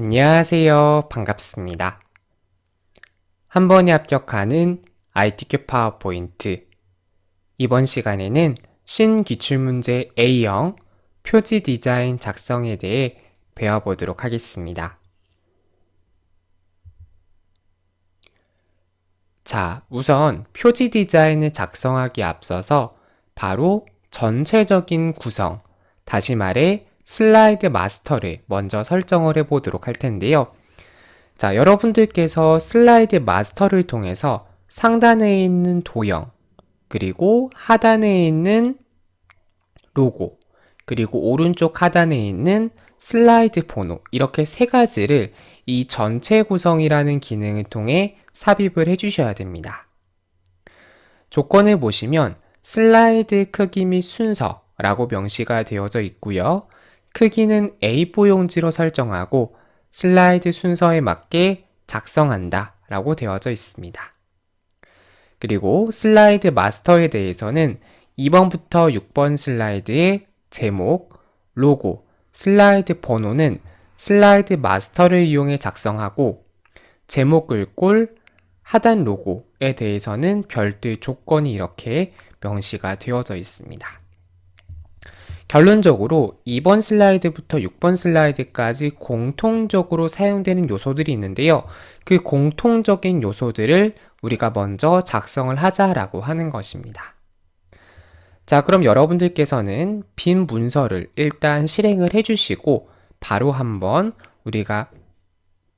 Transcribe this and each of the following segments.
안녕하세요. 반갑습니다. 한 번에 합격하는 ITQ 파워포인트. 이번 시간에는 신기출문제 A형 표지 디자인 작성에 대해 배워보도록 하겠습니다. 자, 우선 표지 디자인을 작성하기 앞서서 바로 전체적인 구성, 다시 말해 슬라이드 마스터를 먼저 설정을 해보도록 할 텐데요. 자, 여러분들께서 슬라이드 마스터를 통해서 상단에 있는 도형, 그리고 하단에 있는 로고, 그리고 오른쪽 하단에 있는 슬라이드 번호, 이렇게 세 가지를 이 전체 구성이라는 기능을 통해 삽입을 해주셔야 됩니다. 조건을 보시면 슬라이드 크기 및 순서라고 명시가 되어져 있고요. 크기는 A4 용지로 설정하고 슬라이드 순서에 맞게 작성한다 라고 되어져 있습니다. 그리고 슬라이드 마스터에 대해서는 2번부터 6번 슬라이드의 제목, 로고, 슬라이드 번호는 슬라이드 마스터를 이용해 작성하고 제목 글꼴, 하단 로고에 대해서는 별도의 조건이 이렇게 명시가 되어져 있습니다. 결론적으로 2번 슬라이드부터 6번 슬라이드까지 공통적으로 사용되는 요소들이 있는데요. 그 공통적인 요소들을 우리가 먼저 작성을 하자라고 하는 것입니다. 자, 그럼 여러분들께서는 빈 문서를 일단 실행을 해주시고 바로 한번 우리가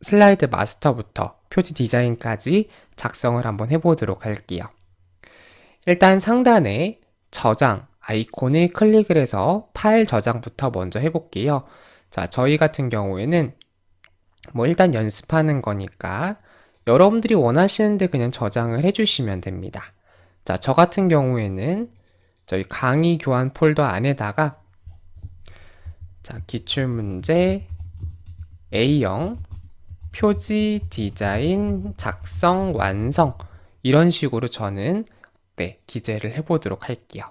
슬라이드 마스터부터 표지 디자인까지 작성을 한번 해보도록 할게요. 일단 상단에 저장 아이콘을 클릭을 해서 파일 저장부터 먼저 해볼게요. 자, 저희 같은 경우에는 일단 연습하는 거니까 여러분들이 원하시는데 그냥 저장을 해주시면 됩니다. 자, 저 같은 경우에는 저희 강의 교환 폴더 안에다가 자, 기출문제 A형 표지 디자인 작성 완성 이런 식으로 저는 기재를 해보도록 할게요.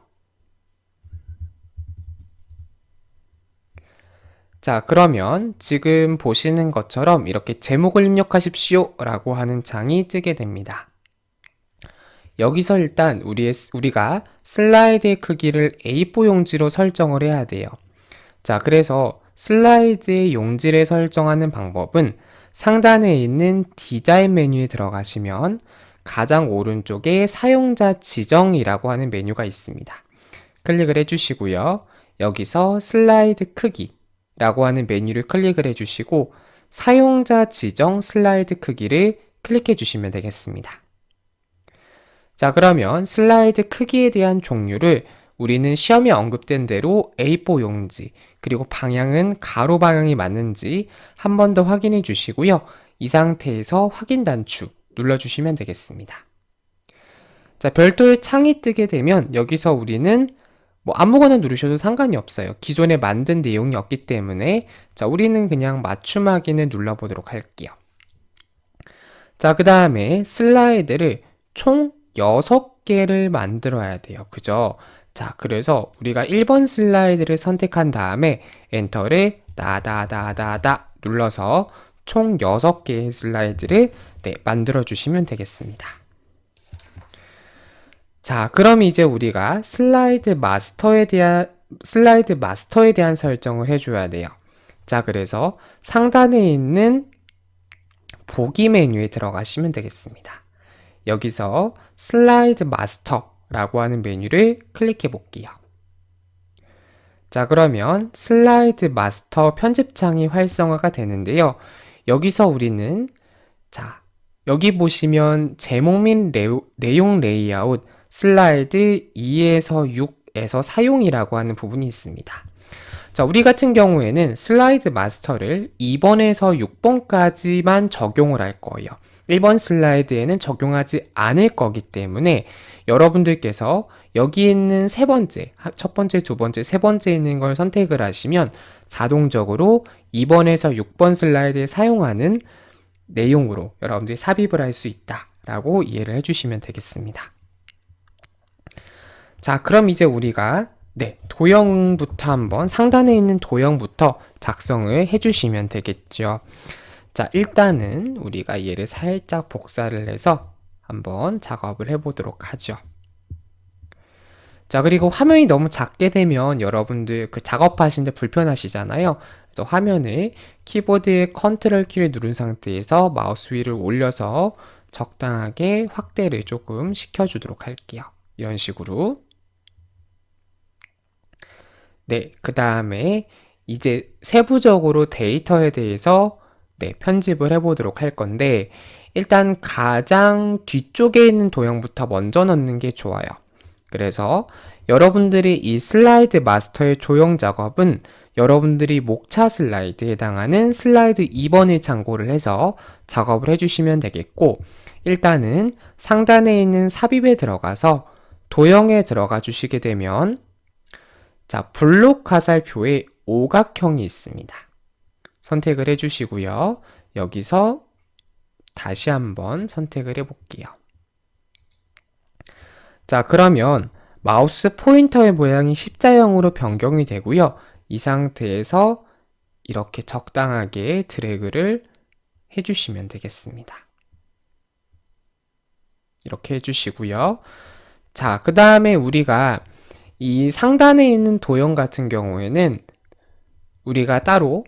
자, 그러면 지금 보시는 것처럼 이렇게 제목을 입력하십시오 라고 하는 창이 뜨게 됩니다. 여기서 일단 우리가 슬라이드의 크기를 A4 용지로 설정을 해야 돼요. 자, 그래서 슬라이드의 용지를 설정하는 방법은 상단에 있는 디자인 메뉴에 들어가시면 가장 오른쪽에 사용자 지정이라고 하는 메뉴가 있습니다. 클릭을 해주시고요. 여기서 슬라이드 크기 라고 하는 메뉴를 클릭을 해주시고 사용자 지정 슬라이드 크기를 클릭해 주시면 되겠습니다. 자, 그러면 슬라이드 크기에 대한 종류를 우리는 시험에 언급된 대로 A4 용지 그리고 방향은 가로 방향이 맞는지 한 번 더 확인해 주시고요. 이 상태에서 확인 단추 눌러주시면 되겠습니다. 자, 별도의 창이 뜨게 되면 여기서 우리는 아무거나 누르셔도 상관이 없어요. 기존에 만든 내용이 없기 때문에 자, 우리는 그냥 맞춤 확인을 눌러보도록 할게요. 자, 그 다음에 슬라이드를 총 6개를 만들어야 돼요. 그죠? 자, 그래서 우리가 1번 슬라이드를 선택한 다음에 엔터를 다다다다다 눌러서 총 6개의 슬라이드를 만들어 주시면 되겠습니다. 자, 그럼 이제 우리가 슬라이드 마스터에 대한 설정을 해줘야 돼요. 자, 그래서 상단에 있는 보기 메뉴에 들어가시면 되겠습니다. 여기서 슬라이드 마스터라고 하는 메뉴를 클릭해 볼게요. 자, 그러면 슬라이드 마스터 편집창이 활성화가 되는데요. 여기서 우리는 자, 여기 보시면 제목 및 내용 레이아웃 슬라이드 2에서 6에서 사용이라고 하는 부분이 있습니다. 자, 우리 같은 경우에는 슬라이드 마스터를 2번에서 6번까지만 적용을 할 거예요. 1번 슬라이드에는 적용하지 않을 거기 때문에 여러분들께서 여기 있는 세 번째, 첫 번째, 두 번째, 세 번째 있는 걸 선택을 하시면 자동적으로 2번에서 6번 슬라이드에 사용하는 내용으로 여러분들이 삽입을 할 수 있다라고 이해를 해주시면 되겠습니다. 자, 그럼 이제 우리가 네, 도형부터 한번 상단에 있는 도형부터 작성을 해주시면 되겠죠. 자, 일단은 우리가 얘를 살짝 복사를 해서 한번 작업을 해보도록 하죠. 자, 그리고 화면이 너무 작게 되면 여러분들 그 작업하시는데 불편하시잖아요. 그래서 화면을 키보드의 컨트롤 키를 누른 상태에서 마우스 위를 올려서 적당하게 확대를 조금 시켜주도록 할게요. 이런 식으로. 네, 그 다음에 이제 세부적으로 데이터에 대해서 편집을 해보도록 할 건데, 일단 가장 뒤쪽에 있는 도형부터 먼저 넣는 게 좋아요. 그래서 여러분들이 이 슬라이드 마스터의 조형 작업은 여러분들이 목차 슬라이드에 해당하는 슬라이드 2번을 참고를 해서 작업을 해주시면 되겠고, 일단은 상단에 있는 삽입에 들어가서 도형에 들어가 주시게 되면, 자, 블록 화살표에 오각형이 있습니다. 선택을 해주시고요. 여기서 다시 한번 선택을 해볼게요. 자, 그러면 마우스 포인터의 모양이 십자형으로 변경이 되고요. 이 상태에서 이렇게 적당하게 드래그를 해주시면 되겠습니다. 이렇게 해주시고요. 자, 그 다음에 우리가 이 상단에 있는 도형 같은 경우에는 우리가 따로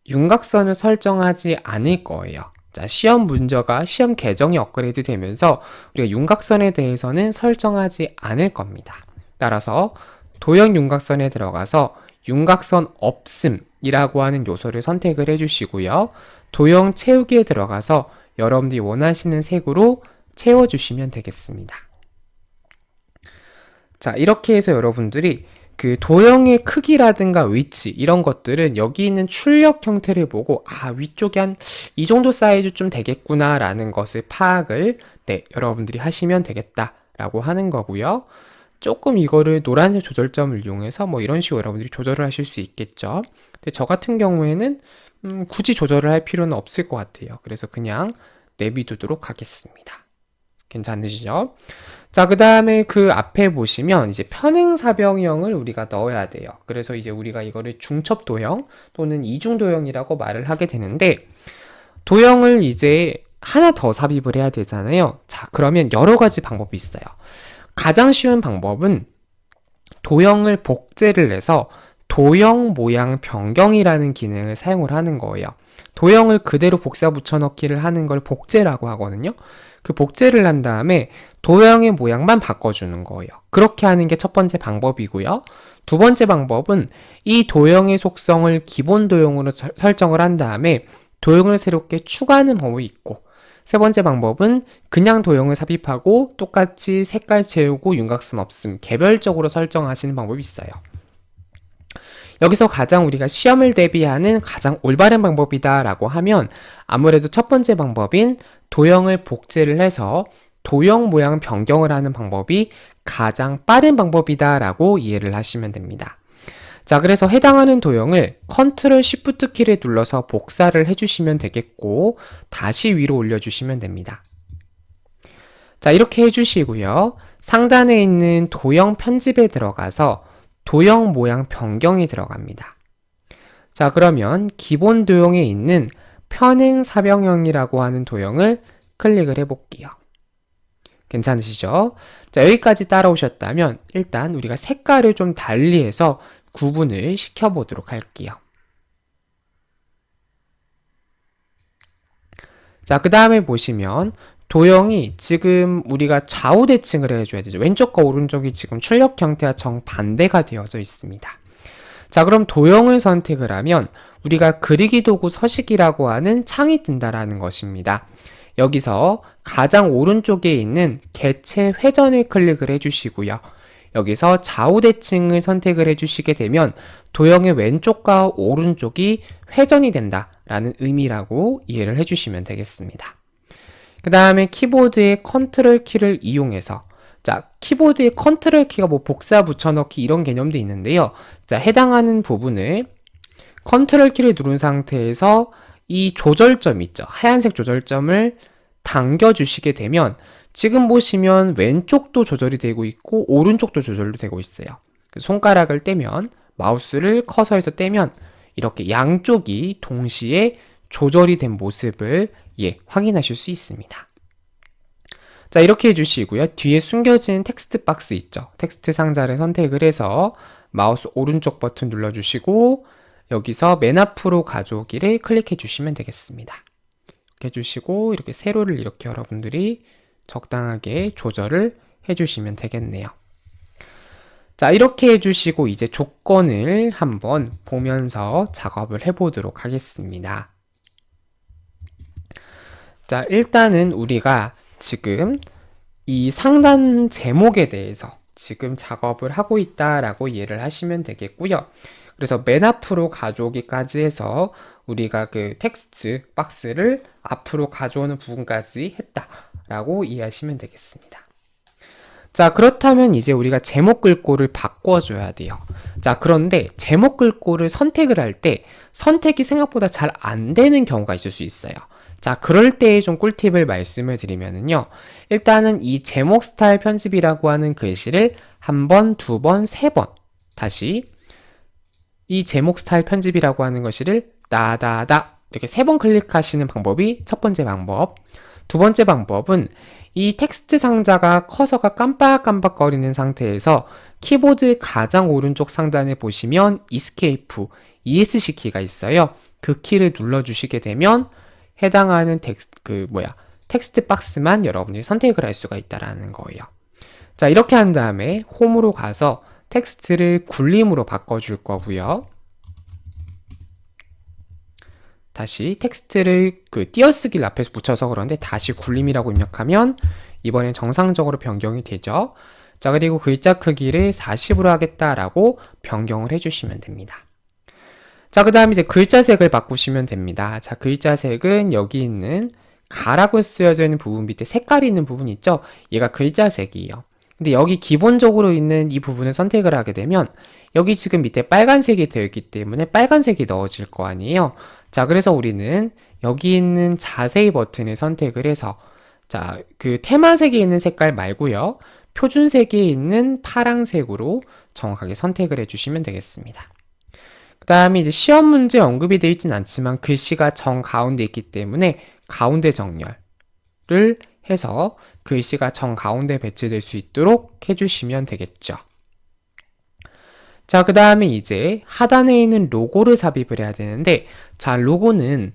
윤곽선을 설정하지 않을 거예요. 자, 시험 문제가 시험 계정이 업그레이드 되면서 우리가 윤곽선에 대해서는 설정하지 않을 겁니다. 따라서 도형 윤곽선에 들어가서 윤곽선 없음이라고 하는 요소를 선택을 해주시고요. 도형 채우기에 들어가서 여러분들이 원하시는 색으로 채워주시면 되겠습니다. 자, 이렇게 해서 여러분들이 그 도형의 크기라든가 위치 이런 것들은 여기 있는 출력 형태를 보고 위쪽에 한 이 정도 사이즈 좀 되겠구나 라는 것을 파악을 여러분들이 하시면 되겠다 라고 하는 거고요. 조금 이거를 노란색 조절점을 이용해서 뭐 이런 식으로 여러분들이 조절을 하실 수 있겠죠. 근데 저 같은 경우에는 굳이 조절을 할 필요는 없을 것 같아요. 그래서 그냥 내비두도록 하겠습니다. 괜찮으시죠? 자, 그 다음에 그 앞에 보시면 이제 편행사병형을 우리가 넣어야 돼요. 그래서 이제 우리가 이거를 중첩도형 또는 이중도형이라고 말을 하게 되는데, 도형을 이제 하나 더 삽입을 해야 되잖아요. 자, 그러면 여러 가지 방법이 있어요. 가장 쉬운 방법은 도형을 복제를 해서 도형 모양 변경이라는 기능을 사용을 하는 거예요. 도형을 그대로 복사 붙여넣기를 하는 걸 복제라고 하거든요. 그 복제를 한 다음에 도형의 모양만 바꿔주는 거예요. 그렇게 하는 게 첫 번째 방법이고요. 두 번째 방법은 이 도형의 속성을 기본 도형으로 설정을 한 다음에 도형을 새롭게 추가하는 방법이 있고, 세 번째 방법은 그냥 도형을 삽입하고 똑같이 색깔 채우고 윤곽선 없음 개별적으로 설정하시는 방법이 있어요. 여기서 가장 우리가 시험을 대비하는 가장 올바른 방법이다 라고 하면 아무래도 첫 번째 방법인 도형을 복제를 해서 도형 모양 변경을 하는 방법이 가장 빠른 방법이다 라고 이해를 하시면 됩니다. 자, 그래서 해당하는 도형을 컨트롤 쉬프트 키를 눌러서 복사를 해주시면 되겠고, 다시 위로 올려주시면 됩니다. 자, 이렇게 해주시고요. 상단에 있는 도형 편집에 들어가서 도형 모양 변경이 들어갑니다. 자, 그러면 기본 도형에 있는 편행사병형이라고 하는 도형을 클릭을 해볼게요. 괜찮으시죠? 자, 여기까지 따라오셨다면 일단 우리가 색깔을 좀 달리해서 구분을 시켜보도록 할게요. 자, 그 다음에 보시면 도형이 지금 우리가 좌우 대칭을 해줘야 되죠. 왼쪽과 오른쪽이 지금 출력 형태와 정반대가 되어져 있습니다. 자, 그럼 도형을 선택을 하면 우리가 그리기 도구 서식이라고 하는 창이 뜬다라는 것입니다. 여기서 가장 오른쪽에 있는 개체 회전을 클릭을 해주시고요. 여기서 좌우 대칭을 선택을 해주시게 되면 도형의 왼쪽과 오른쪽이 회전이 된다라는 의미라고 이해를 해주시면 되겠습니다. 그 다음에 키보드의 컨트롤 키를 이용해서, 자, 키보드의 컨트롤 키가 뭐 복사 붙여넣기 이런 개념도 있는데요. 자, 해당하는 부분을 컨트롤 키를 누른 상태에서 이 조절점 있죠. 하얀색 조절점을 당겨주시게 되면 지금 보시면 왼쪽도 조절이 되고 있고 오른쪽도 조절도 되고 있어요. 손가락을 떼면, 마우스를 커서에서 떼면 이렇게 양쪽이 동시에 조절이 된 모습을 확인하실 수 있습니다. 자, 이렇게 해주시고요. 뒤에 숨겨진 텍스트 박스 있죠? 텍스트 상자를 선택을 해서 마우스 오른쪽 버튼 눌러주시고 여기서 맨 앞으로 가져오기를 클릭해 주시면 되겠습니다. 이렇게 해주시고 이렇게 세로를 이렇게 여러분들이 적당하게 조절을 해주시면 되겠네요. 자, 이렇게 해주시고 이제 조건을 한번 보면서 작업을 해보도록 하겠습니다. 자, 일단은 우리가 지금 이 상단 제목에 대해서 지금 작업을 하고 있다라고 이해를 하시면 되겠고요. 그래서 맨 앞으로 가져오기까지 해서 우리가 그 텍스트 박스를 앞으로 가져오는 부분까지 했다라고 이해하시면 되겠습니다. 자, 그렇다면 이제 우리가 제목 글꼴을 바꿔줘야 돼요. 자, 그런데 제목 글꼴을 선택을 할 때 선택이 생각보다 잘 안 되는 경우가 있을 수 있어요. 자, 그럴 때의 좀 꿀팁을 말씀을 드리면은요. 일단은 이 제목 스타일 편집이라고 하는 글씨를 한 번, 두 번, 세 번 다시 이 제목 스타일 편집이라고 하는 것을 따다다 이렇게 세 번 클릭하시는 방법이 첫 번째 방법. 두 번째 방법은 이 텍스트 상자가 커서가 깜빡깜빡거리는 상태에서 키보드 가장 오른쪽 상단에 보시면 Escape, ESC 키가 있어요. 그 키를 눌러주시게 되면 해당하는 텍스트 박스만 여러분이 선택을 할 수가 있다라는 거예요. 자, 이렇게 한 다음에 홈으로 가서 텍스트를 굴림으로 바꿔줄 거고요. 다시 텍스트를 띄어쓰기를 앞에서 붙여서 그런데 다시 굴림이라고 입력하면 이번엔 정상적으로 변경이 되죠. 자, 그리고 글자 크기를 40으로 하겠다라고 변경을 해주시면 됩니다. 자, 그 다음 이제 글자색을 바꾸시면 됩니다. 자, 글자색은 여기 있는 가라고 쓰여져 있는 부분 밑에 색깔이 있는 부분이 있죠? 얘가 글자색이에요. 근데 여기 기본적으로 있는 이 부분을 선택을 하게 되면 여기 지금 밑에 빨간색이 되어 있기 때문에 빨간색이 넣어질 거 아니에요. 자, 그래서 우리는 여기 있는 자세히 버튼을 선택을 해서 자, 그 테마색에 있는 색깔 말고요. 표준색에 있는 파랑색으로 정확하게 선택을 해주시면 되겠습니다. 그 다음에 이제 시험 문제 언급이 되어 있진 않지만 글씨가 정 가운데 있기 때문에 가운데 정렬을 해서 글씨가 정 가운데 배치될 수 있도록 해주시면 되겠죠. 자, 그 다음에 이제 하단에 있는 로고를 삽입을 해야 되는데 자, 로고는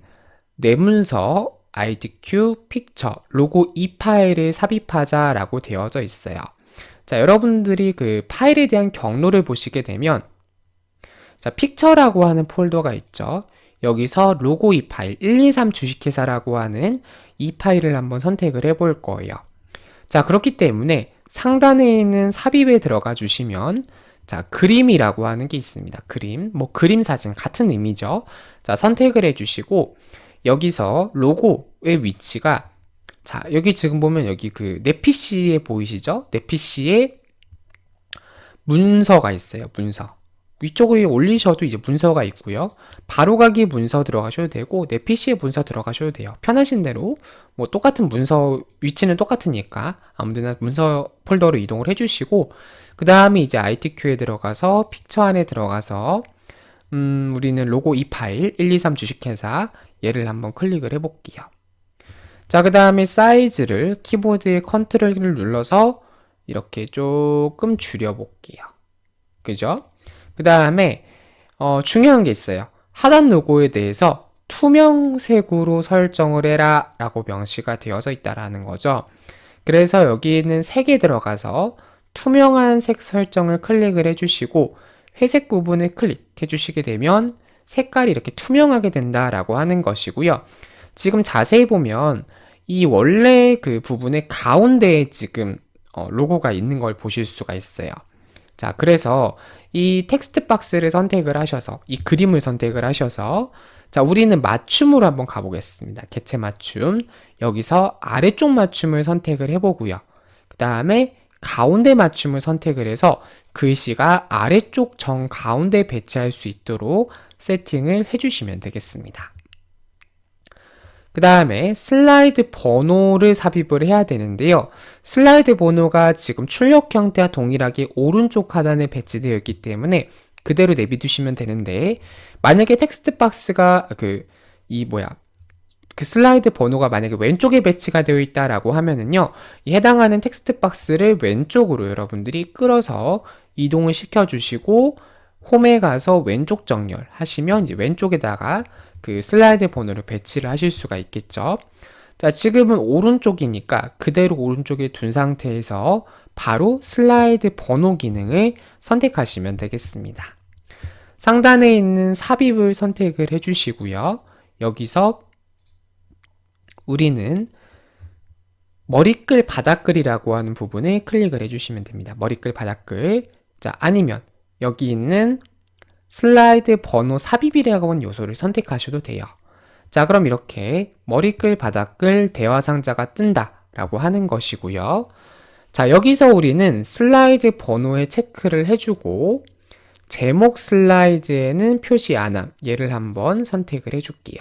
내 문서, IDQ, 픽처, 로고 이 파일을 삽입하자라고 되어져 있어요. 자, 여러분들이 그 파일에 대한 경로를 보시게 되면 자, 픽처라고 하는 폴더가 있죠. 여기서 로고 이 파일 123 주식회사라고 하는 이 파일을 한번 선택을 해볼 거예요. 자, 그렇기 때문에 상단에 있는 삽입에 들어가 주시면 자, 그림이라고 하는 게 있습니다. 그림, 그림 사진 같은 의미죠. 자, 선택을 해주시고 여기서 로고의 위치가 자, 여기 지금 보면 여기 내 PC에 보이시죠? 내 PC에 문서가 있어요. 문서. 위쪽으로 올리셔도 이제 문서가 있고요. 바로가기 문서 들어가셔도 되고 내 PC에 문서 들어가셔도 돼요. 편하신 대로 똑같은 문서 위치는 똑같으니까 아무데나 문서 폴더로 이동을 해주시고 그 다음에 이제 ITQ에 들어가서 픽처 안에 들어가서 우리는 로고 이 파일 123 주식회사 얘를 한번 클릭을 해볼게요. 자, 그 다음에 사이즈를 키보드의 컨트롤을 눌러서 이렇게 조금 줄여볼게요. 그죠? 그 다음에 중요한 게 있어요. 하단 로고에 대해서 투명색으로 설정을 해라 라고 명시가 되어져 있다라는 거죠. 그래서 여기 있는 색에 들어가서 투명한 색 설정을 클릭을 해주시고 회색 부분을 클릭해 주시게 되면 색깔이 이렇게 투명하게 된다라고 하는 것이고요. 지금 자세히 보면 이 원래 그 부분의 가운데에 지금 로고가 있는 걸 보실 수가 있어요. 자, 그래서 이 텍스트 박스를 선택을 하셔서 이 그림을 선택을 하셔서 자, 우리는 맞춤으로 한번 가보겠습니다. 개체 맞춤. 여기서 아래쪽 맞춤을 선택을 해보고요. 그 다음에 가운데 맞춤을 선택을 해서 글씨가 아래쪽 정 가운데 배치할 수 있도록 세팅을 해주시면 되겠습니다. 그 다음에 슬라이드 번호를 삽입을 해야 되는데요. 슬라이드 번호가 지금 출력 형태와 동일하게 오른쪽 하단에 배치되어 있기 때문에 그대로 내비두시면 되는데, 만약에 텍스트 박스가 그 슬라이드 번호가 만약에 왼쪽에 배치가 되어 있다라고 하면은요, 이 해당하는 텍스트 박스를 왼쪽으로 여러분들이 끌어서 이동을 시켜주시고, 홈에 가서 왼쪽 정렬 하시면 이제 왼쪽에다가 그 슬라이드 번호를 배치를 하실 수가 있겠죠. 자, 지금은 오른쪽이니까 그대로 오른쪽에 둔 상태에서 바로 슬라이드 번호 기능을 선택하시면 되겠습니다. 상단에 있는 삽입을 선택을 해주시고요. 여기서 우리는 머리끌 바닥글이라고 하는 부분을 클릭을 해주시면 됩니다. 머리끌 바닥글. 자, 아니면 여기 있는 슬라이드 번호 삽입이라고 하는 요소를 선택하셔도 돼요. 자, 그럼 이렇게 머리끌 바닥글 대화 상자가 뜬다 라고 하는 것이고요. 자, 여기서 우리는 슬라이드 번호에 체크를 해주고 제목 슬라이드에는 표시 안함, 얘를 한번 선택을 해줄게요.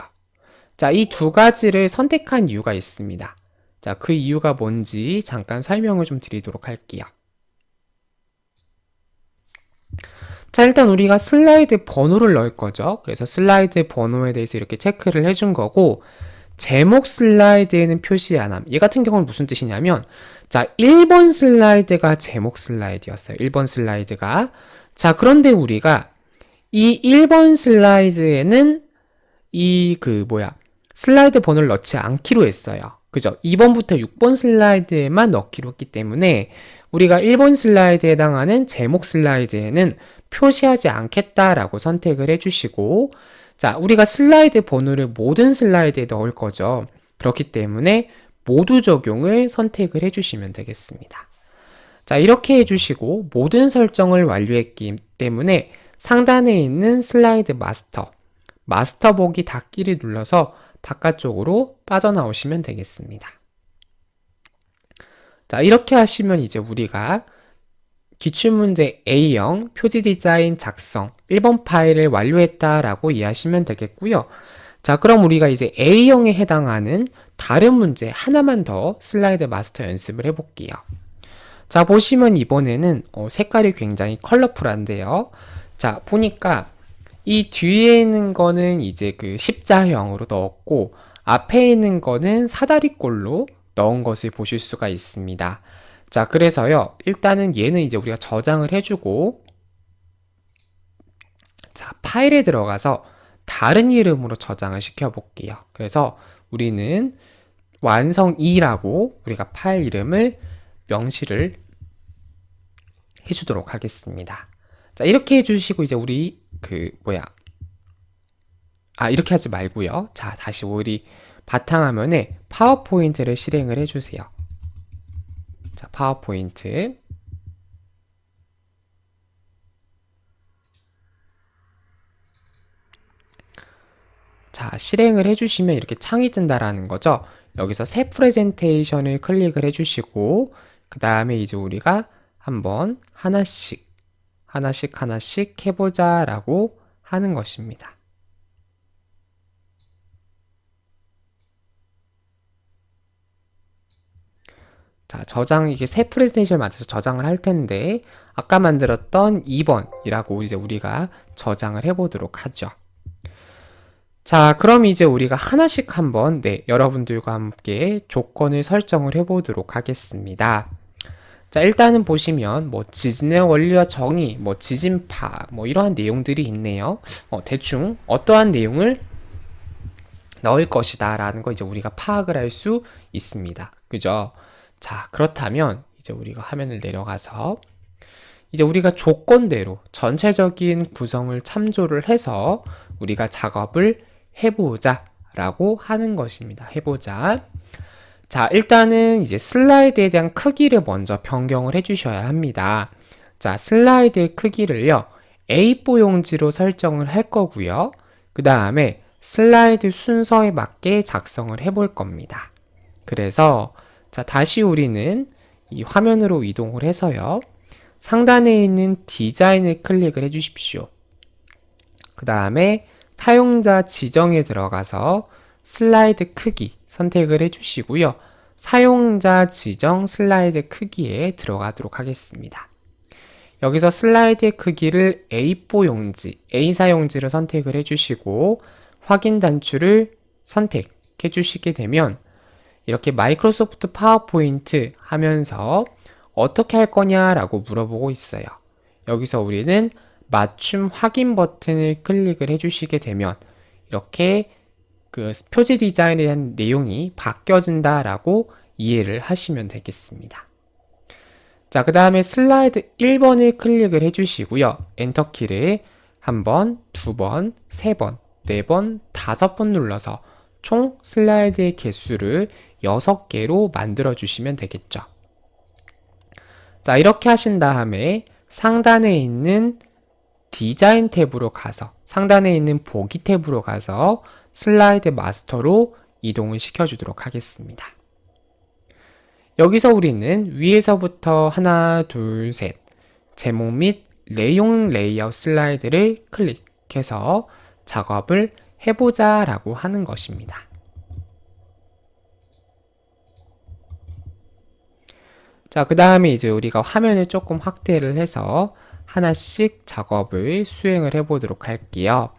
자, 이 두 가지를 선택한 이유가 있습니다. 자, 그 이유가 뭔지 잠깐 설명을 좀 드리도록 할게요. 자, 일단 우리가 슬라이드 번호를 넣을 거죠. 그래서 슬라이드 번호에 대해서 이렇게 체크를 해준 거고, 제목 슬라이드에는 표시 안함. 얘 같은 경우는 무슨 뜻이냐면, 자, 1번 슬라이드가 제목 슬라이드였어요. 1번 슬라이드가. 자, 그런데 우리가 이 1번 슬라이드에는 슬라이드 번호를 넣지 않기로 했어요. 그죠? 2번부터 6번 슬라이드에만 넣기로 했기 때문에 우리가 1번 슬라이드에 해당하는 제목 슬라이드에는 표시하지 않겠다라고 선택을 해주시고, 자, 우리가 슬라이드 번호를 모든 슬라이드에 넣을 거죠. 그렇기 때문에 모두 적용을 선택을 해주시면 되겠습니다. 자, 이렇게 해주시고 모든 설정을 완료했기 때문에 상단에 있는 슬라이드 마스터 보기 닫기를 눌러서 바깥쪽으로 빠져나오시면 되겠습니다. 자, 이렇게 하시면 이제 우리가 기출문제 A형 표지 디자인 작성 1번 파일을 완료했다라고 이해하시면 되겠고요. 자, 그럼 우리가 이제 A형에 해당하는 다른 문제 하나만 더 슬라이드 마스터 연습을 해볼게요. 자, 보시면 이번에는 색깔이 굉장히 컬러풀한데요. 자, 보니까 이 뒤에 있는 거는 이제 그 십자형으로 넣었고, 앞에 있는 거는 사다리꼴로 넣은 것을 보실 수가 있습니다. 자, 그래서요, 일단은 얘는 이제 우리가 저장을 해주고, 자, 파일에 들어가서 다른 이름으로 저장을 시켜볼게요. 그래서 우리는 완성2라고 우리가 파일 이름을 명시를 해주도록 하겠습니다. 자, 이렇게 해주시고 이제 우리 이렇게 하지 말고요. 자, 다시 우리 바탕화면에 파워포인트를 실행을 해주세요. 자, 파워포인트. 자, 실행을 해주시면 이렇게 창이 뜬다라는 거죠. 여기서 새 프레젠테이션을 클릭을 해주시고, 그 다음에 이제 우리가 한번 하나씩 해보자 라고 하는 것입니다. 자, 이게 새 프레젠테이션을 맞춰서 저장을 할 텐데, 아까 만들었던 2번이라고 이제 우리가 저장을 해보도록 하죠. 자, 그럼 이제 우리가 하나씩 한번, 여러분들과 함께 조건을 설정을 해보도록 하겠습니다. 자, 일단은 보시면, 지진의 원리와 정의, 지진파, 이러한 내용들이 있네요. 대충 어떠한 내용을 넣을 것이다 라는 거 이제 우리가 파악을 할 수 있습니다. 그죠? 자, 그렇다면 이제 우리가 화면을 내려가서 이제 우리가 조건대로 전체적인 구성을 참조를 해서 우리가 작업을 해보자 라고 하는 것입니다. 해보자. 자, 일단은 이제 슬라이드에 대한 크기를 먼저 변경을 해주셔야 합니다. 자, 슬라이드의 크기를요, A4 용지로 설정을 할 거고요. 그 다음에 슬라이드 순서에 맞게 작성을 해볼 겁니다. 그래서 자, 다시 우리는 이 화면으로 이동을 해서요, 상단에 있는 디자인을 클릭을 해 주십시오. 그 다음에 사용자 지정에 들어가서 슬라이드 크기 선택을 해주시고요. 사용자 지정 슬라이드 크기에 들어가도록 하겠습니다. 여기서 슬라이드의 크기를 A4 용지, A4 용지를 선택을 해주시고 확인 단추를 선택해 주시게 되면 이렇게 마이크로소프트 파워포인트 하면서 어떻게 할 거냐라고 물어보고 있어요. 여기서 우리는 맞춤 확인 버튼을 클릭을 해주시게 되면 이렇게 그 표지 디자인에 대한 내용이 바뀌어진다라고 이해를 하시면 되겠습니다. 자, 그 다음에 슬라이드 1번을 클릭을 해주시고요. 엔터키를 한 번, 두 번, 세 번, 네 번, 다섯 번 눌러서 총 슬라이드의 개수를 6개로 만들어 주시면 되겠죠. 자, 이렇게 하신 다음에 상단에 있는 디자인 탭으로 가서 상단에 있는 보기 탭으로 가서 슬라이드 마스터로 이동을 시켜주도록 하겠습니다. 여기서 우리는 위에서부터 하나, 둘, 셋 제목 및 내용 레이아웃 슬라이드를 클릭해서 작업을 해보자 라고 하는 것입니다. 자, 그 다음에 이제 우리가 화면을 조금 확대를 해서 하나씩 작업을 수행을 해보도록 할게요.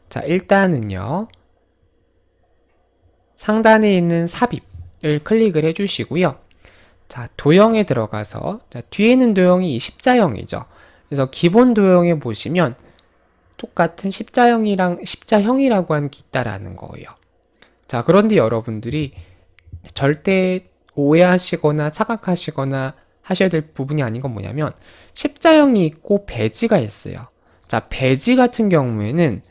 자, 일단은요, 상단에 있는 삽입을 클릭을 해주시고요. 자, 도형에 들어가서, 자, 뒤에 있는 도형이 십자형이죠. 그래서 기본 도형에 보시면 똑같은 십자형이라고 하는 게 있다라는 거예요. 자, 그런데 여러분들이 절대 오해하시거나 착각하시거나 하셔야 될 부분이 아닌 건 뭐냐면 십자형이 있고 배지가 있어요. 자, 배지 같은 경우에는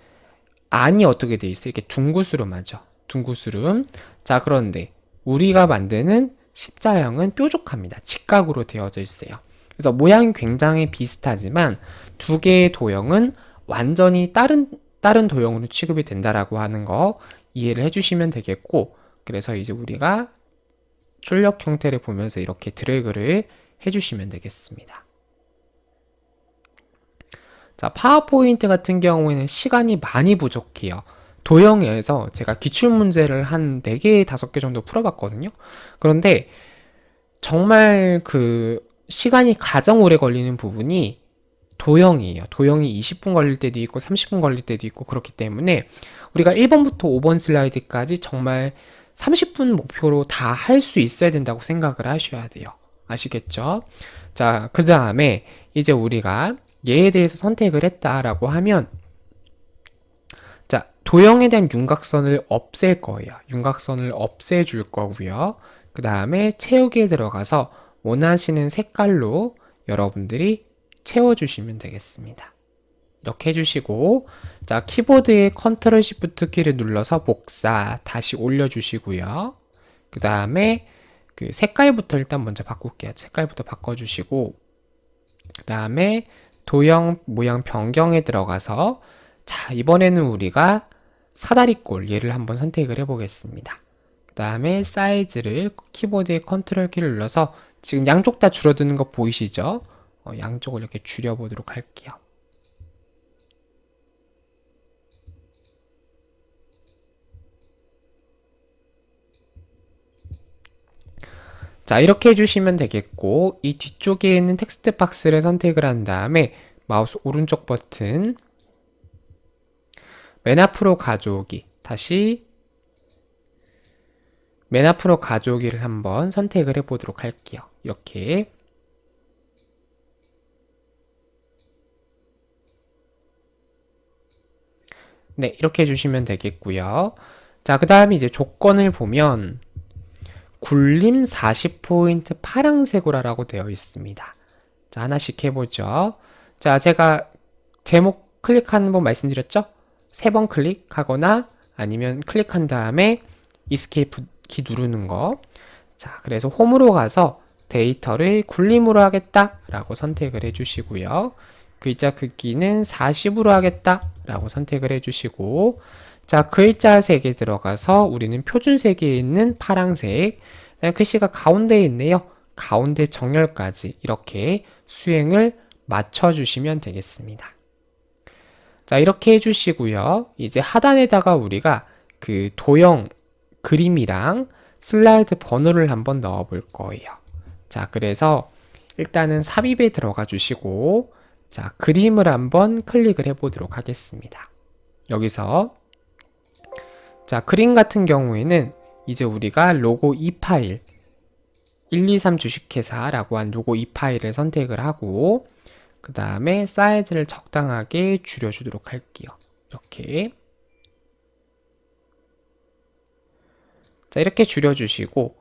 안이 어떻게 돼 있어요? 이렇게 둥구스름하죠. 둥구스름. 자, 그런데 우리가 만드는 십자형은 뾰족합니다. 직각으로 되어져 있어요. 그래서 모양이 굉장히 비슷하지만 두 개의 도형은 완전히 다른 도형으로 취급이 된다라고 하는 거 이해를 해주시면 되겠고, 그래서 이제 우리가 출력 형태를 보면서 이렇게 드래그를 해주시면 되겠습니다. 자, 파워포인트 같은 경우에는 시간이 많이 부족해요. 도형에서 제가 기출문제를 한 4개, 5개 정도 풀어봤거든요. 그런데 정말 그 시간이 가장 오래 걸리는 부분이 도형이에요. 도형이 20분 걸릴 때도 있고 30분 걸릴 때도 있고 그렇기 때문에 우리가 1번부터 5번 슬라이드까지 정말 30분 목표로 다 할 수 있어야 된다고 생각을 하셔야 돼요. 아시겠죠? 자, 그 다음에 이제 우리가 얘에 대해서 선택을 했다라고 하면 자, 도형에 대한 윤곽선을 없앨 거예요. 윤곽선을 없애줄 거고요. 그 다음에 채우기에 들어가서 원하시는 색깔로 여러분들이 채워주시면 되겠습니다. 이렇게 해주시고, 자, 키보드의 컨트롤 시프트 키를 눌러서 복사 다시 올려주시고요. 그 다음에 그 색깔부터 일단 먼저 바꿀게요. 색깔부터 바꿔주시고, 그 다음에 도형 모양 변경에 들어가서 자, 이번에는 우리가 사다리꼴 얘를 한번 선택을 해보겠습니다. 그 다음에 사이즈를 키보드의 컨트롤 키를 눌러서 지금 양쪽 다 줄어드는 거 보이시죠? 양쪽을 이렇게 줄여보도록 할게요. 자, 이렇게 해주시면 되겠고, 이 뒤쪽에 있는 텍스트 박스를 선택을 한 다음에 마우스 오른쪽 버튼 맨 앞으로 가져오기, 다시 맨 앞으로 가져오기를 한번 선택을 해보도록 할게요. 이렇게. 네, 이렇게 해주시면 되겠고요. 자, 그 다음에 이제 조건을 보면 굴림 40포인트 파랑색으로 하라고 되어 있습니다. 자, 하나씩 해보죠. 자, 제가 제목 클릭하는 법 말씀드렸죠? 3번 클릭하거나 아니면 클릭한 다음에 이스케이프 키 누르는 거. 자, 그래서 홈으로 가서 데이터를 굴림으로 하겠다 라고 선택을 해주시고요. 글자 크기는 40으로 하겠다 라고 선택을 해주시고, 자, 글자 색에 들어가서 우리는 표준색에 있는 파랑색, 글씨가 가운데에 있네요. 가운데 정렬까지 이렇게 수행을 맞춰주시면 되겠습니다. 자, 이렇게 해주시고요. 이제 하단에다가 우리가 그 도형 그림이랑 슬라이드 번호를 한번 넣어 볼 거예요. 자, 그래서 일단은 삽입에 들어가 주시고, 자, 그림을 한번 클릭을 해 보도록 하겠습니다. 여기서, 자, 그림 같은 경우에는 이제 우리가 로고 2 파일, 123 주식회사라고 한 로고 2 파일을 선택을 하고, 그 다음에 사이즈를 적당하게 줄여주도록 할게요. 이렇게. 자, 이렇게 줄여주시고,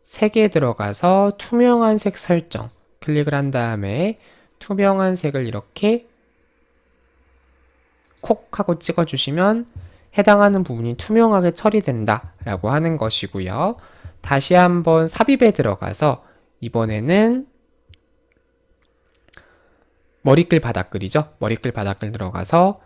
색에 들어가서 투명한 색 설정 클릭을 한 다음에 투명한 색을 이렇게 콕 하고 찍어주시면 해당하는 부분이 투명하게 처리된다 라고 하는 것이고요. 다시 한번 삽입에 들어가서 이번에는 머리글 바닥글이죠. 머리글 바닥글 들어가서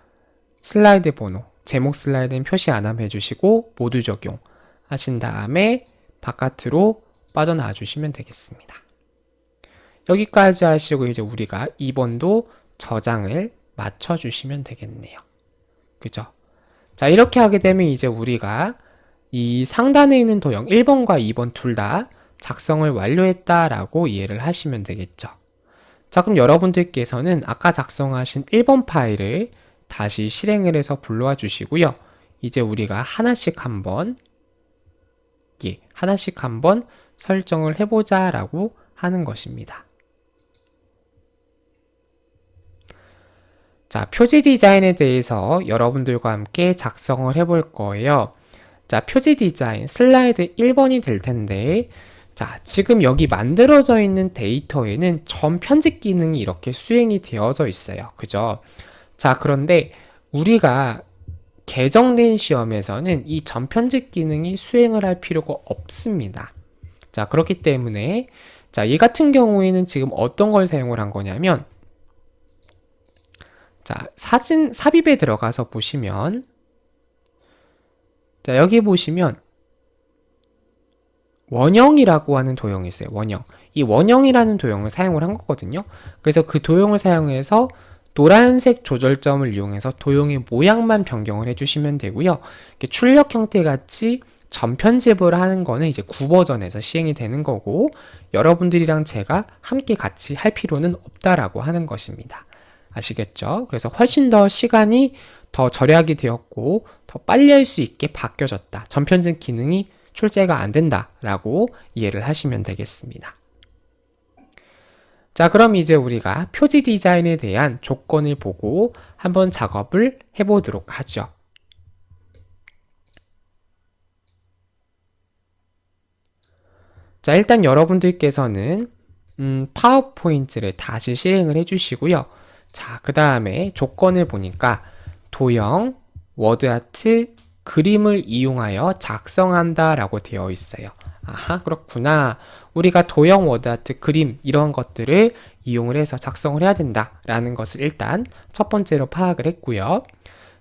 슬라이드 번호, 제목 슬라이드는 표시 안 하면 해주시고 모두 적용 하신 다음에 바깥으로 빠져나와 주시면 되겠습니다. 여기까지 하시고 이제 우리가 2번도 저장을 맞춰 주시면 되겠네요. 그죠? 자, 이렇게 하게 되면 이제 우리가 이 상단에 있는 도형 1번과 2번 둘 다 작성을 완료했다라고 이해를 하시면 되겠죠. 자, 그럼 여러분들께서는 아까 작성하신 1번 파일을 다시 실행을 해서 불러와 주시고요. 이제 우리가 하나씩 한번 설정을 해보자 라고 하는 것입니다. 자, 표지 디자인에 대해서 여러분들과 함께 작성을 해볼 거예요. 자, 표지 디자인 슬라이드 1번이 될 텐데, 자, 지금 여기 만들어져 있는 데이터에는 점 편집 기능이 이렇게 수행이 되어져 있어요. 그죠? 자, 그런데 우리가 개정된 시험에서는 이 점 편집 기능이 수행을 할 필요가 없습니다. 자, 그렇기 때문에 자, 이 같은 경우에는 지금 어떤 걸 사용을 한 거냐면, 자, 사진 삽입에 들어가서 보시면, 자, 여기 보시면 원형이라고 하는 도형이 있어요. 원형. 이 원형이라는 도형을 사용을 한 거거든요. 그래서 그 도형을 사용해서 노란색 조절점을 이용해서 도형의 모양만 변경을 해주시면 되고요. 이렇게 출력 형태 같이 점 편집을 하는 거는 이제 9버전에서 시행이 되는 거고, 여러분들이랑 제가 함께 같이 할 필요는 없다라고 하는 것입니다. 아시겠죠? 그래서 훨씬 더 시간이 더 절약이 되었고 더 빨리 할 수 있게 바뀌어졌다. 점 편집 기능이 출제가 안 된다라고 이해를 하시면 되겠습니다. 자, 그럼 이제 우리가 표지 디자인에 대한 조건을 보고 한번 작업을 해보도록 하죠. 자, 일단 여러분들께서는 파워포인트를 다시 실행을 해주시고요. 자, 그 다음에 조건을 보니까 도형, 워드아트, 그림을 이용하여 작성한다 라고 되어 있어요. 아하, 그렇구나. 우리가 도형, 워드아트, 그림 이런 것들을 이용을 해서 작성을 해야 된다 라는 것을 일단 첫 번째로 파악을 했고요.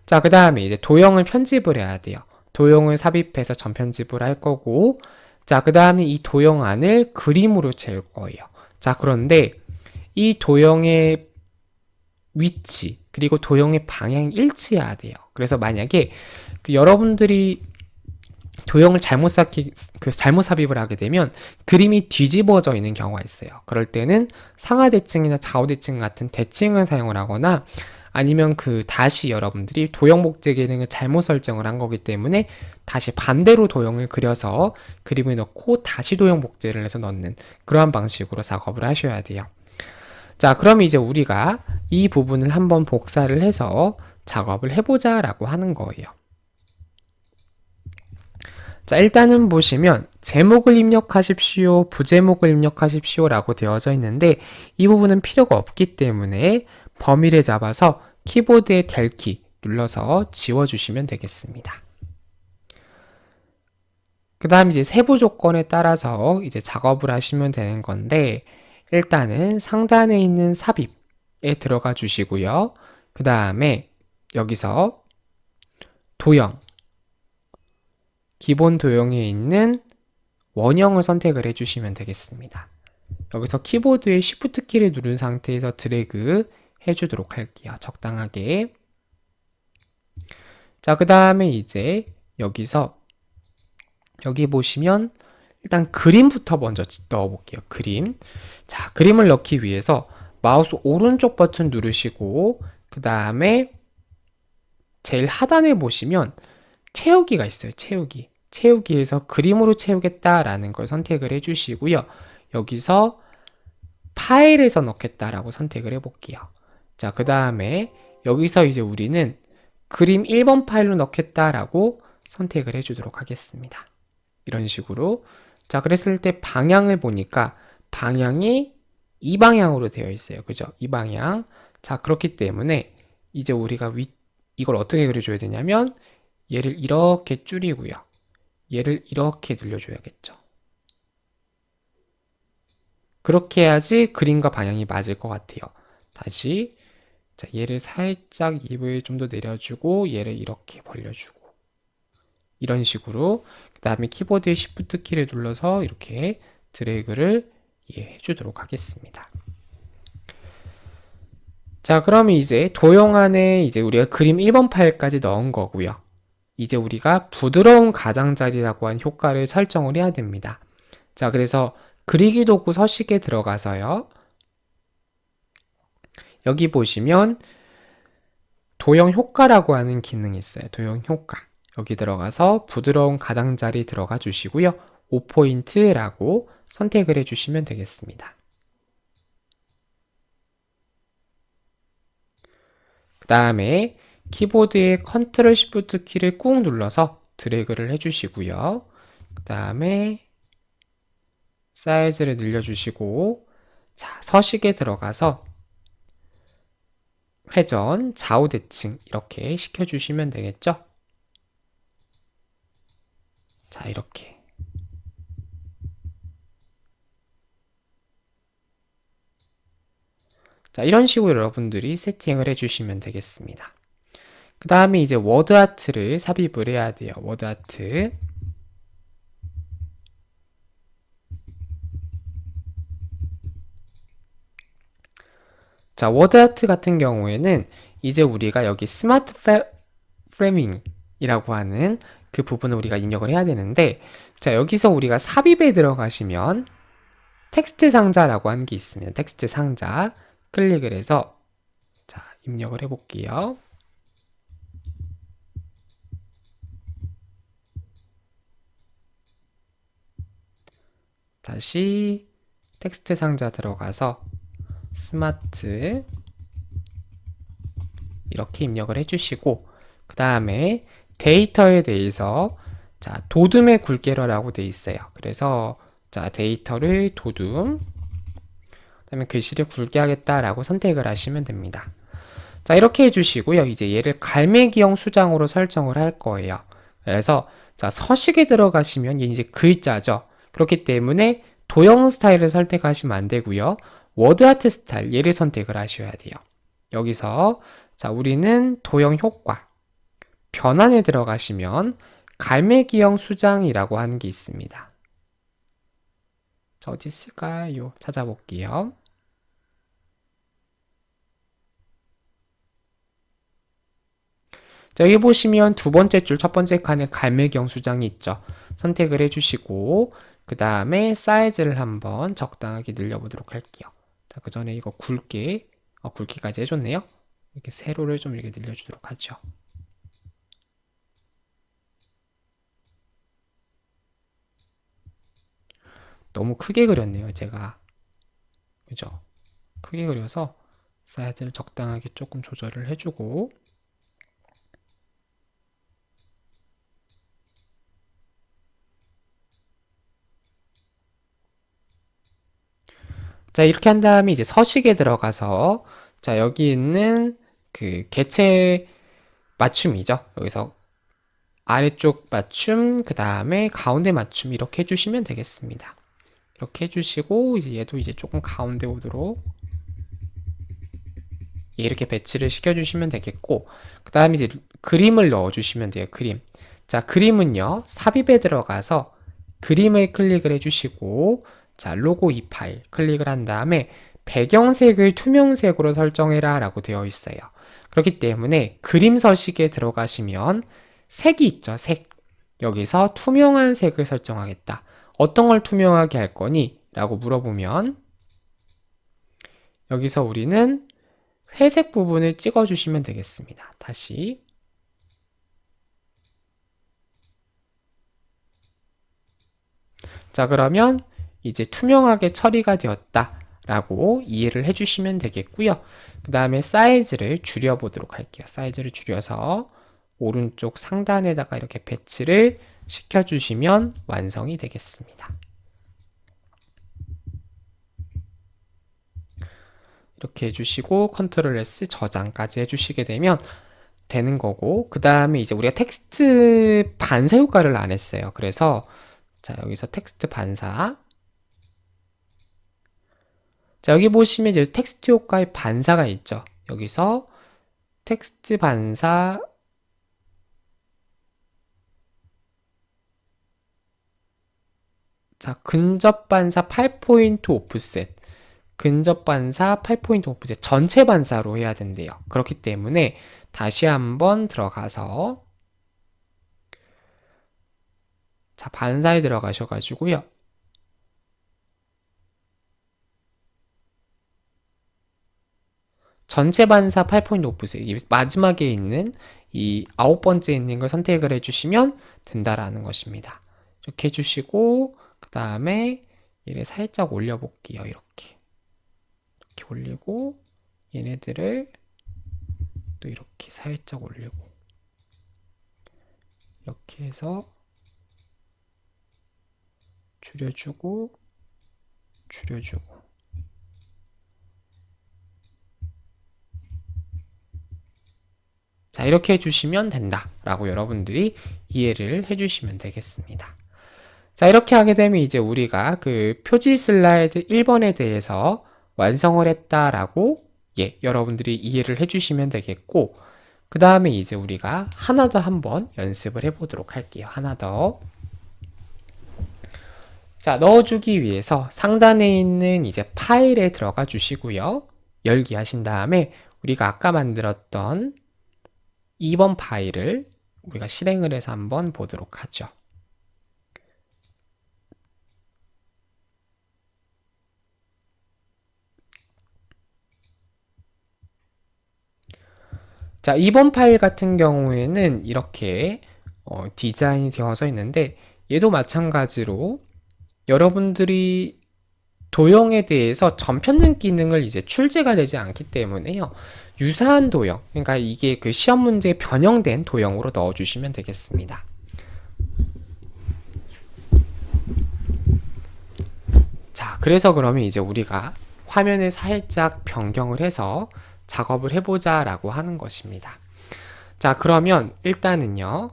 자, 그 다음에 이제 도형을 편집을 해야 돼요. 도형을 삽입해서 전편집을 할 거고, 자, 그 다음에 이 도형 안을 그림으로 채울 거예요. 자, 그런데 이 도형의 위치 그리고 도형의 방향이 일치해야 돼요. 그래서 만약에 여러분들이 도형을 잘못 삽입을 하게 되면 그림이 뒤집어져 있는 경우가 있어요. 그럴 때는 상하 대칭이나 좌우 대칭 같은 대칭을 사용을 하거나 아니면 다시 여러분들이 도형 복제 기능을 잘못 설정을 한 거기 때문에 다시 반대로 도형을 그려서 그림을 넣고 다시 도형 복제를 해서 넣는 그러한 방식으로 작업을 하셔야 돼요. 자, 그럼 이제 우리가 이 부분을 한번 복사를 해서 작업을 해보자 라고 하는 거예요. 자, 일단은 보시면 제목을 입력하십시오, 부제목을 입력하십시오 라고 되어져 있는데 이 부분은 필요가 없기 때문에 범위를 잡아서 키보드의 델키 눌러서 지워주시면 되겠습니다. 그 다음 이제 세부 조건에 따라서 이제 작업을 하시면 되는 건데, 일단은 상단에 있는 삽입에 들어가 주시고요. 그 다음에 여기서 도형, 기본 도형에 있는 원형을 선택을 해주시면 되겠습니다. 여기서 키보드의 Shift 키를 누른 상태에서 드래그 해주도록 할게요. 적당하게. 자, 그 다음에 이제 여기서 여기 보시면 일단 그림부터 먼저 넣어 볼게요. 그림. 자, 그림을 넣기 위해서 마우스 오른쪽 버튼 누르시고 그 다음에 제일 하단에 보시면 채우기가 있어요. 채우기. 채우기에서 그림으로 채우겠다라는 걸 선택을 해주시고요. 여기서 파일에서 넣겠다라고 선택을 해볼게요. 자, 그 다음에 여기서 이제 우리는 그림 1번 파일로 넣겠다라고 선택을 해주도록 하겠습니다. 이런 식으로. 자, 그랬을 때 방향을 보니까 방향이 이 방향으로 되어 있어요. 그죠? 이 방향. 자, 그렇기 때문에 이제 우리가 이걸 어떻게 그려줘야 되냐면 얘를 이렇게 줄이고요. 얘를 이렇게 늘려줘야겠죠. 그렇게 해야지 그림과 방향이 맞을 것 같아요. 다시. 자, 얘를 살짝 입을 좀 더 내려주고 얘를 이렇게 벌려주고 이런 식으로. 그 다음에 키보드의 Shift 키를 눌러서 이렇게 드래그를 해주도록 하겠습니다. 자, 그러면 이제 도형 안에 이제 우리가 그림 1번 파일까지 넣은 거고요. 이제 우리가 부드러운 가장자리라고 한 효과를 설정을 해야 됩니다. 자, 그래서 그리기 도구 서식에 들어가서요. 여기 보시면 도형 효과라고 하는 기능이 있어요. 도형 효과. 여기 들어가서 부드러운 가장자리 들어가 주시고요. 5포인트라고 선택을 해주시면 되겠습니다. 그 다음에 키보드의 컨트롤 시프트 키를 꾹 눌러서 드래그를 해주시고요. 그 다음에 사이즈를 늘려주시고, 자, 서식에 들어가서 회전, 좌우 대칭 이렇게 시켜주시면 되겠죠? 자, 이렇게. 자, 이런 식으로 여러분들이 세팅을 해주시면 되겠습니다. 그 다음에 이제 워드 아트를 삽입을 해야 돼요. 워드 아트. 자, 워드 아트 같은 경우에는 이제 우리가 여기 스마트 프레밍이라고 하는 그 부분을 우리가 입력을 해야 되는데, 자, 여기서 우리가 삽입에 들어가시면 텍스트 상자라고 하는 게 있습니다. 텍스트 상자 클릭을 해서 자, 입력을 해 볼게요. 다시 텍스트 상자 들어가서 스마트 이렇게 입력을 해주시고, 그 다음에 데이터에 대해서 자, 도둠의 굵게러라고 되어 있어요. 그래서 자, 데이터를 도둠, 그 다음에 글씨를 굵게 하겠다라고 선택을 하시면 됩니다. 자, 이렇게 해주시고요. 이제 얘를 갈매기형 수장으로 설정을 할 거예요. 그래서 자, 서식에 들어가시면 얘 이제 글자죠. 그렇기 때문에 도형 스타일을 선택하시면 안 되고요. 워드 아트 스타일 얘를 선택을 하셔야 돼요. 여기서 자, 우리는 도형 효과 변환에 들어가시면 갈매기형 수장이라고 하는 게 있습니다. 자, 어디 있을까요? 찾아볼게요. 자, 여기 보시면 두 번째 줄 첫 번째 칸에 갈매기형 수장이 있죠. 선택을 해주시고 그 다음에 사이즈를 한번 적당하게 늘려보도록 할게요. 자, 그 전에 이거 굵기까지 해줬네요. 이렇게 세로를 좀 이렇게 늘려주도록 하죠. 너무 크게 그렸네요, 제가. 그죠? 크게 그려서 사이즈를 적당하게 조금 조절을 해주고, 자, 이렇게 한 다음에 이제 서식에 들어가서 자, 여기 있는 그 개체 맞춤이죠. 여기서 아래쪽 맞춤, 그 다음에 가운데 맞춤 이렇게 해주시면 되겠습니다. 이렇게 해주시고 이제 얘도 이제 조금 가운데 오도록 이렇게 배치를 시켜주시면 되겠고, 그 다음에 이제 그림을 넣어주시면 돼요. 그림. 자, 그림은요 삽입에 들어가서 그림을 클릭을 해주시고, 자, 로고 이 파일 클릭을 한 다음에 배경색을 투명색으로 설정해라 라고 되어 있어요. 그렇기 때문에 그림 서식에 들어가시면 색이 있죠, 색. 여기서 투명한 색을 설정하겠다. 어떤 걸 투명하게 할 거니? 라고 물어보면 여기서 우리는 회색 부분을 찍어주시면 되겠습니다. 다시. 자, 그러면 이제 투명하게 처리가 되었다 라고 이해를 해주시면 되겠고요. 그 다음에 사이즈를 줄여보도록 할게요. 사이즈를 줄여서 오른쪽 상단에다가 이렇게 배치를 시켜주시면 완성이 되겠습니다. 이렇게 해주시고 컨트롤 S 저장까지 해주시게 되면 되는 거고, 그 다음에 이제 우리가 텍스트 반사 효과를 안 했어요. 그래서 자, 여기서 텍스트 반사. 자, 여기 보시면 이제 텍스트 효과의 반사가 있죠. 여기서 텍스트 반사. 자, 근접 반사 8포인트 오프셋. 근접 반사 8포인트 오프셋. 전체 반사로 해야 된대요. 그렇기 때문에 다시 한번 들어가서 자, 반사에 들어가셔가지고요. 전체 반사 8포인트 오프셋. 이 마지막에 있는 이 9번째 있는 걸 선택을 해주시면 된다라는 것입니다. 이렇게 해주시고 그 다음에 얘를 살짝 올려볼게요. 이렇게 올리고 얘네들을 또 이렇게 살짝 올리고 이렇게 해서 줄여주고 자, 이렇게 해주시면 된다 라고 여러분들이 이해를 해주시면 되겠습니다. 자, 이렇게 하게 되면 이제 우리가 그 표지 슬라이드 1번에 대해서 완성을 했다라고 여러분들이 이해를 해주시면 되겠고, 그 다음에 이제 우리가 하나 더 한번 연습을 해보도록 할게요. 하나 더. 자, 넣어주기 위해서 상단에 있는 이제 파일에 들어가 주시고요. 열기 하신 다음에 우리가 아까 만들었던 2번 파일을 우리가 실행을 해서 한번 보도록 하죠. 자, 2번 파일 같은 경우에는 이렇게 디자인이 되어서 있는데 얘도 마찬가지로 여러분들이 도형에 대해서 전편적 기능을 이제 출제가 되지 않기 때문에요. 유사한 도형, 그러니까 이게 그 시험 문제에 변형된 도형으로 넣어주시면 되겠습니다. 자, 그래서 그러면 이제 우리가 화면을 살짝 변경을 해서 작업을 해보자 라고 하는 것입니다. 자, 그러면 일단은요,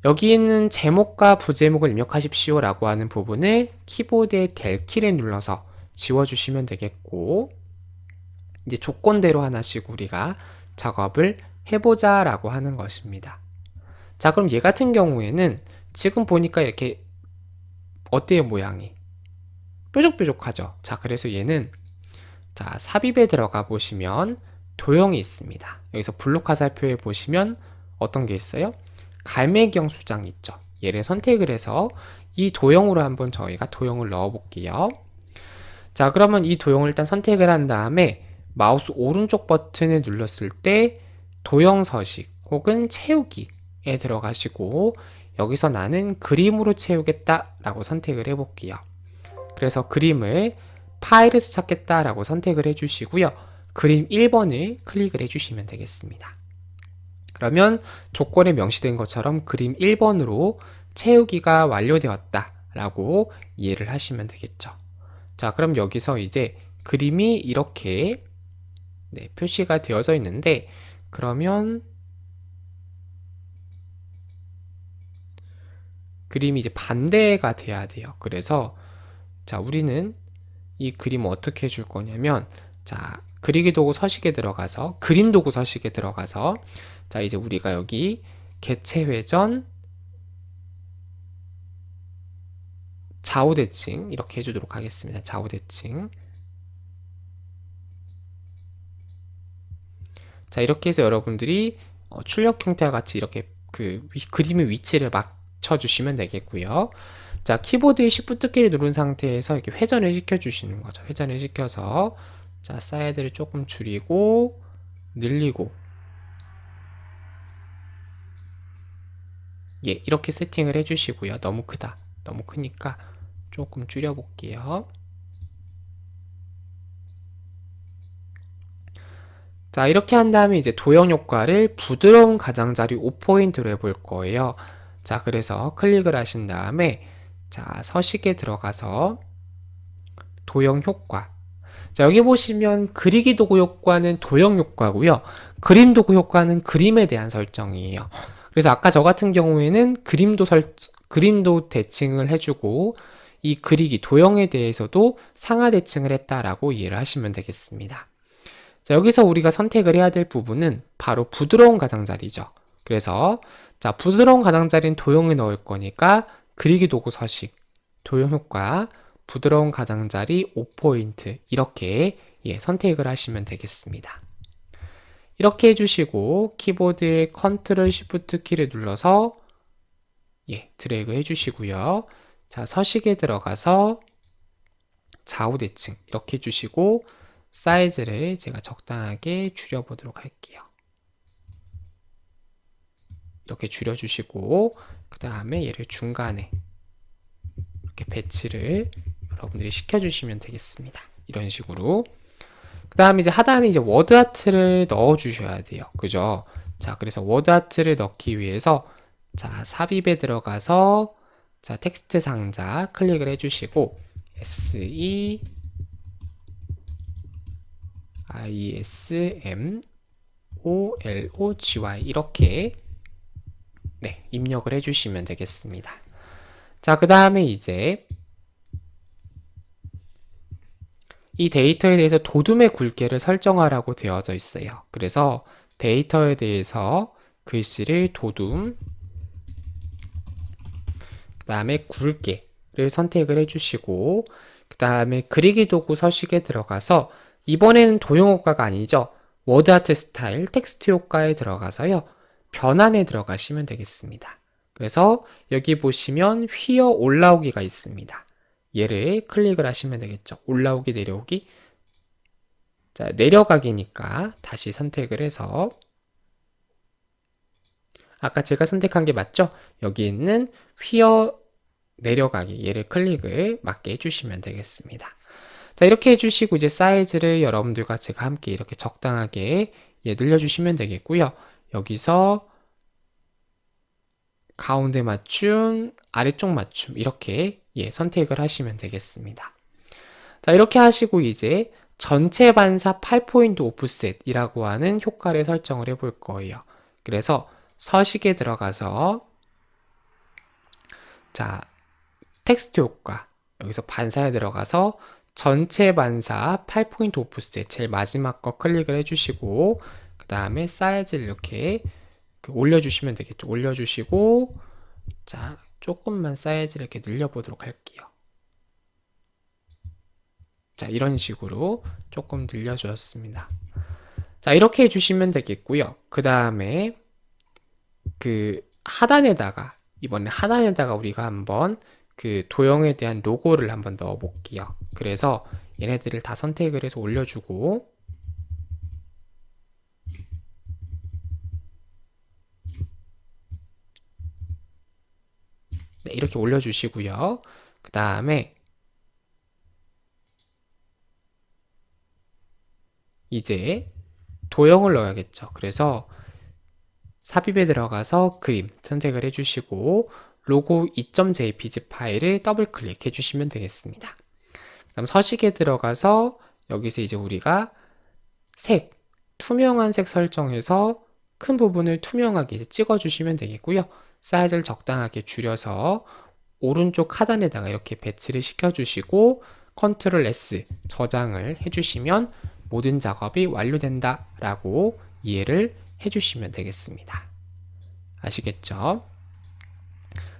여기 있는 제목과 부제목을 입력하십시오 라고 하는 부분을 키보드의 델 키를 눌러서 지워주시면 되겠고, 이제 조건대로 하나씩 우리가 작업을 해보자 라고 하는 것입니다. 자, 그럼 얘 같은 경우에는 지금 보니까 이렇게 어때요, 모양이? 뾰족뾰족하죠? 자, 그래서 얘는 자, 삽입에 들어가 보시면 도형이 있습니다. 여기서 블록 화살표에 보시면 어떤 게 있어요? 갈매경 수장 있죠. 얘를 선택을 해서 이 도형으로 한번 저희가 도형을 넣어 볼게요. 자, 그러면 이 도형을 일단 선택을 한 다음에 마우스 오른쪽 버튼을 눌렀을 때 도형 서식 혹은 채우기에 들어가시고 여기서 나는 그림으로 채우겠다 라고 선택을 해 볼게요. 그래서 그림을 파일에서 찾겠다 라고 선택을 해 주시고요. 그림 1번을 클릭을 해 주시면 되겠습니다. 그러면 조건에 명시된 것처럼 그림 1번으로 채우기가 완료되었다 라고 이해를 하시면 되겠죠. 자, 그럼 여기서 이제 그림이 이렇게 표시가 되어져 있는데, 그러면 그림이 이제 반대가 돼야 돼요. 그래서 자, 우리는 이 그림을 어떻게 해줄 거냐면, 자, 그리기 도구 서식에 들어가서 그림 도구 서식에 들어가서 자, 이제 우리가 여기 개체 회전 좌우 대칭 이렇게 해주도록 하겠습니다. 좌우 대칭. 자, 이렇게 해서 여러분들이 출력 형태와 같이 이렇게 그림의 위치를 맞춰주시면 되겠고요. 자, 키보드의 Shift 키를 누른 상태에서 이렇게 회전을 시켜주시는 거죠. 회전을 시켜서, 자, 사이즈를 조금 줄이고, 늘리고, 예, 이렇게 세팅을 해주시고요. 너무 크다. 너무 크니까 조금 줄여볼게요. 자, 이렇게 한 다음에 이제 도형 효과를 부드러운 가장자리 5포인트로 해볼 거예요. 자, 그래서 클릭을 하신 다음에, 자, 서식에 들어가서 도형 효과. 자, 여기 보시면 그리기 도구 효과는 도형 효과고요. 그림 도구 효과는 그림에 대한 설정이에요. 그래서 아까 저 같은 경우에는 그림도 대칭을 해주고, 이 그리기 도형에 대해서도 상하 대칭을 했다라고 이해를 하시면 되겠습니다. 자, 여기서 우리가 선택을 해야 될 부분은 바로 부드러운 가장자리죠. 그래서, 자, 부드러운 가장자리는 도형에 넣을 거니까 그리기 도구 서식, 도형 효과, 부드러운 가장자리 5포인트 이렇게, 예, 선택을 하시면 되겠습니다. 이렇게 해주시고 키보드의 컨트롤 쉬프트 키를 눌러서, 예, 드래그 해주시고요. 자, 서식에 들어가서 좌우 대칭 이렇게 해주시고 사이즈를 제가 적당하게 줄여보도록 할게요. 이렇게 줄여주시고 그 다음에 얘를 중간에 이렇게 배치를 여러분들이 시켜주시면 되겠습니다. 이런 식으로. 그 다음에 이제 하단에 이제 워드 아트를 넣어주셔야 돼요. 그죠? 자, 그래서 워드 아트를 넣기 위해서, 자, 삽입에 들어가서, 자, 텍스트 상자 클릭을 해주시고, SEISMOLOGY 이렇게, 네, 입력을 해주시면 되겠습니다. 자, 그 다음에 이제 이 데이터에 대해서 도둠의 굵게를 설정하라고 되어져 있어요. 그래서 데이터에 대해서 글씨를 도둠, 그 다음에 굵게를 선택을 해주시고, 그 다음에 그리기 도구 서식에 들어가서, 이번에는 도형 효과가 아니죠. 워드 아트 스타일 텍스트 효과에 들어가서요. 변환에 들어가시면 되겠습니다. 그래서 여기 보시면 휘어 올라오기가 있습니다. 얘를 클릭을 하시면 되겠죠. 올라오기, 내려오기. 자, 내려가기니까 다시 선택을 해서, 아까 제가 선택한 게 맞죠? 여기 있는 휘어 내려가기, 얘를 클릭을 맞게 해주시면 되겠습니다. 자, 이렇게 해주시고 이제 사이즈를 여러분들과 제가 함께 이렇게 적당하게, 예, 늘려주시면 되겠고요. 여기서 가운데 맞춤, 아래쪽 맞춤 이렇게, 예, 선택을 하시면 되겠습니다. 자, 이렇게 하시고 이제 전체 반사 8포인트 오프셋이라고 하는 효과를 설정을 해볼 거예요. 그래서 서식에 들어가서, 자, 텍스트 효과, 여기서 반사에 들어가서 전체 반사 8포인트 오프셋 제일 마지막 거 클릭을 해주시고 그 다음에 사이즈를 이렇게 올려주시면 되겠죠. 올려주시고, 자, 조금만 사이즈를 이렇게 늘려보도록 할게요. 자, 이런 식으로 조금 늘려주었습니다. 자, 이렇게 해주시면 되겠고요. 그 다음에 이번에 하단에다가 우리가 한번 그 도형에 대한 로고를 한번 넣어 볼게요. 그래서 얘네들을 다 선택을 해서 올려주고, 네, 이렇게 올려주시고요. 그 다음에 이제 도형을 넣어야겠죠. 그래서 삽입에 들어가서 그림 선택을 해주시고 로고 2.jpg 파일을 더블 클릭해 주시면 되겠습니다. 그다음 서식에 들어가서 여기서 이제 우리가 투명한 색 설정해서 큰 부분을 투명하게 찍어 주시면 되겠고요. 사이즈를 적당하게 줄여서 오른쪽 하단에다가 이렇게 배치를 시켜 주시고 컨트롤 S 저장을 해주시면 모든 작업이 완료된다 라고 이해를 해주시면 되겠습니다. 아시겠죠?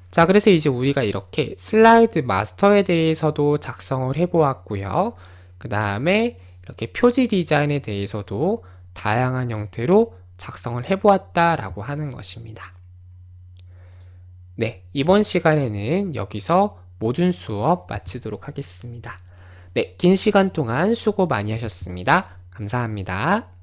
자, 그래서 이제 우리가 이렇게 슬라이드 마스터에 대해서도 작성을 해보았고요. 그 다음에 이렇게 표지 디자인에 대해서도 다양한 형태로 작성을 해보았다라고 하는 것입니다. 네, 이번 시간에는 여기서 모든 수업 마치도록 하겠습니다. 네, 긴 시간 동안 수고 많이 하셨습니다. 감사합니다.